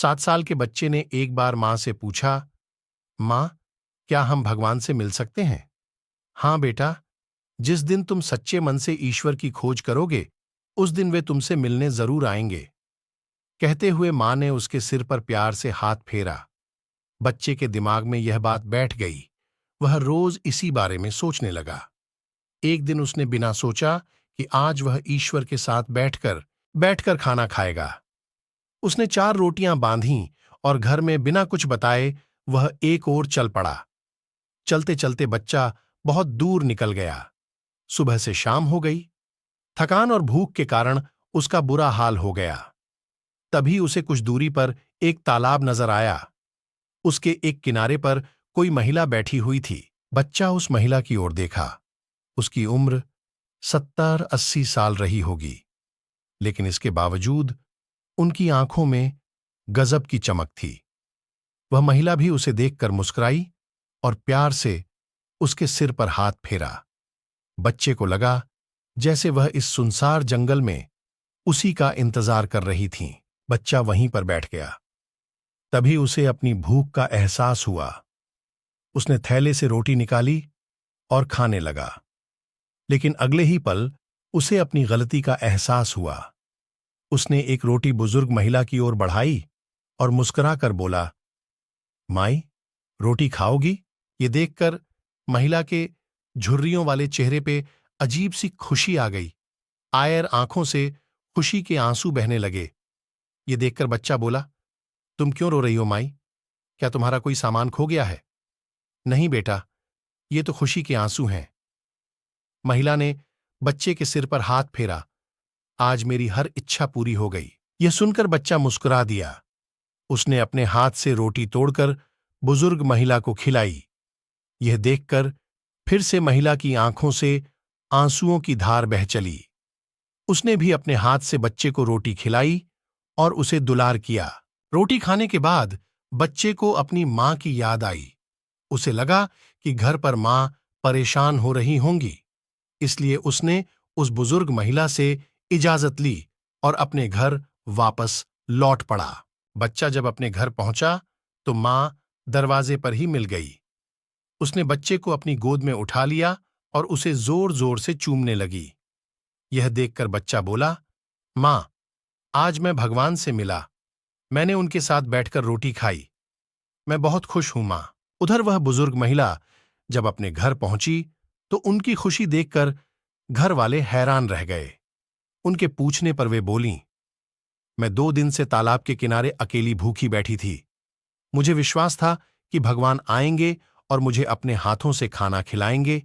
7 साल के बच्चे ने एक बार मां से पूछा, मां, क्या हम भगवान से मिल सकते हैं? हाँ बेटा, जिस दिन तुम सच्चे मन से ईश्वर की खोज करोगे, उस दिन वे तुमसे मिलने जरूर आएंगे। कहते हुए मां ने उसके सिर पर प्यार से हाथ फेरा। बच्चे के दिमाग में यह बात बैठ गई। वह रोज इसी बारे में सोचने लगा। एक दिन उसने बिना सोचा कि आज वह ईश्वर के साथ बैठकर बैठकर खाना खाएगा। उसने 4 रोटियां बांधीं और घर में बिना कुछ बताए वह एक ओर चल पड़ा। चलते चलते बच्चा बहुत दूर निकल गया। सुबह से शाम हो गई। थकान और भूख के कारण उसका बुरा हाल हो गया। तभी उसे कुछ दूरी पर एक तालाब नजर आया। उसके एक किनारे पर कोई महिला बैठी हुई थी। बच्चा उस महिला की ओर देखा। उसकी उम्र 70-80 साल रही होगी, लेकिन इसके बावजूद उनकी आंखों में गजब की चमक थी। वह महिला भी उसे देखकर मुस्कुराई और प्यार से उसके सिर पर हाथ फेरा। बच्चे को लगा जैसे वह इस सुनसार जंगल में उसी का इंतजार कर रही थीं। बच्चा वहीं पर बैठ गया। तभी उसे अपनी भूख का एहसास हुआ। उसने थैले से रोटी निकाली और खाने लगा। लेकिन अगले ही पल उसे अपनी गलती का एहसास हुआ। उसने एक रोटी बुजुर्ग महिला की ओर बढ़ाई और मुस्कुराकर बोला, माई, रोटी खाओगी? ये देखकर महिला के झुर्रियों वाले चेहरे पे अजीब सी खुशी आ गई। आयर आंखों से खुशी के आंसू बहने लगे। ये देखकर बच्चा बोला, तुम क्यों रो रही हो माई? क्या तुम्हारा कोई सामान खो गया है? नहीं बेटा, ये तो खुशी के आंसू हैं। महिला ने बच्चे के सिर पर हाथ फेरा। आज मेरी हर इच्छा पूरी हो गई। यह सुनकर बच्चा मुस्कुरा दिया। उसने अपने हाथ से रोटी तोड़कर बुजुर्ग महिला को खिलाई। यह देखकर फिर से महिला की आंखों से आंसुओं की धार बह चली। उसने भी अपने हाथ से बच्चे को रोटी खिलाई और उसे दुलार किया। रोटी खाने के बाद बच्चे को अपनी मां की याद आई। उसे लगा कि घर पर मां परेशान हो रही होंगी, इसलिए उसने उस बुजुर्ग महिला से इजाजत ली और अपने घर वापस लौट पड़ा। बच्चा जब अपने घर पहुंचा तो मां दरवाजे पर ही मिल गई। उसने बच्चे को अपनी गोद में उठा लिया और उसे जोर जोर से चूमने लगी। यह देखकर बच्चा बोला, मां, आज मैं भगवान से मिला। मैंने उनके साथ बैठकर रोटी खाई। मैं बहुत खुश हूं मां। उधर वह बुजुर्ग महिला जब अपने घर पहुंची तो उनकी खुशी देखकर घर वाले हैरान रह गए। उनके पूछने पर वे बोलीं, मैं 2 दिन से तालाब के किनारे अकेली भूखी बैठी थी। मुझे विश्वास था कि भगवान आएंगे और मुझे अपने हाथों से खाना खिलाएंगे।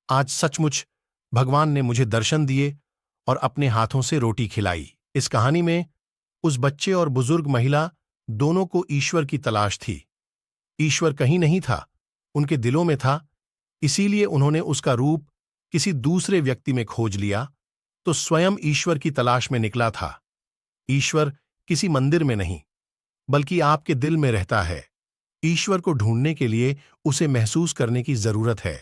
आज सचमुच भगवान ने मुझे दर्शन दिए और अपने हाथों से रोटी खिलाई। इस कहानी में उस बच्चे और बुजुर्ग महिला दोनों को ईश्वर की तलाश थी। ईश्वर कहीं नहीं था, उनके दिलों में था। इसीलिए उन्होंने उसका रूप किसी दूसरे व्यक्ति में खोज लिया तो स्वयं ईश्वर की तलाश में निकला था। ईश्वर किसी मंदिर में नहीं, बल्कि आपके दिल में रहता है। ईश्वर को ढूंढने के लिए उसे महसूस करने की जरूरत है।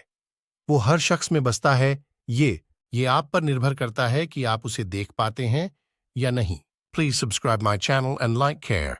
वो हर शख्स में बसता है। ये आप पर निर्भर करता है कि आप उसे देख पाते हैं या नहीं। Please subscribe my channel and like care.